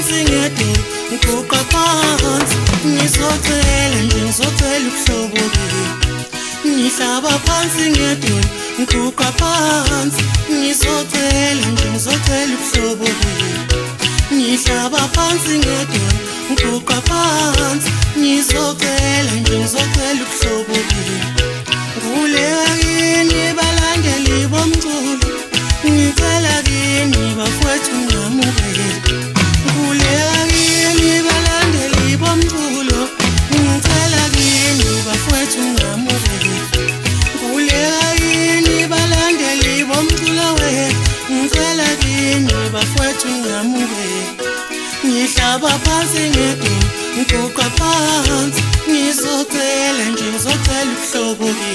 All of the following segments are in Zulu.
phansi ngedolo ngiguqa phansi ngizocela nje ngizocela ubuhlobo kimi ngihlaba phansi ngedolo ngiguqa phansi ngizocela nje ngizocela ubuhlobo kimi ngihlaba phansi ngedolo ngiguqa phansi ngizocela nje ngizocela ubuhlobo kimi nguleka kini balandeli bomculo ngicela kini bafowethu ngamukele nguleka kini balandeli bomculo ngicela kini bafowethu ngamukele nguleka kini balandeli bomculo ngicela kini bafowethu ngamukele ngihlaba phansi ngedolo ngiguqa phansi ngizocela nje ngizocela ubuhlobo kimi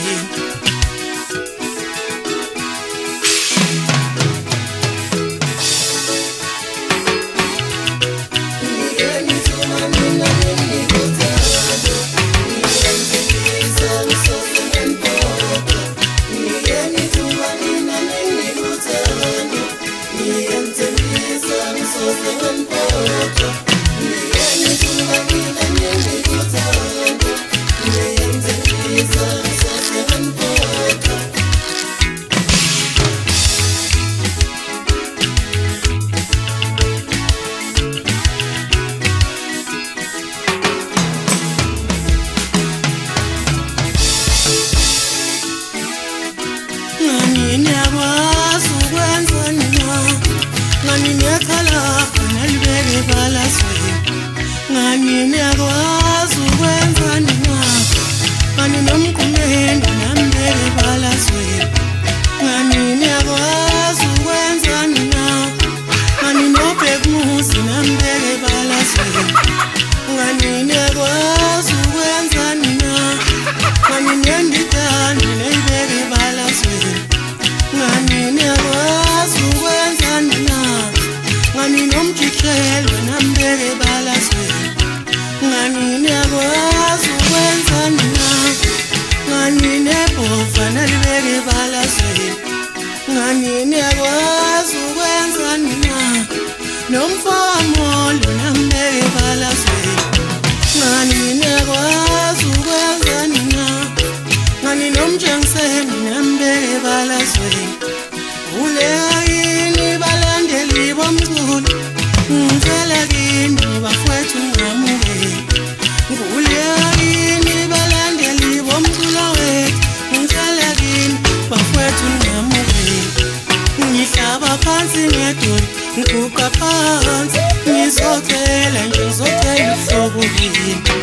ngiguqa phansi ngizocela nje ngizocela ubuhlobo kimi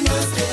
Master.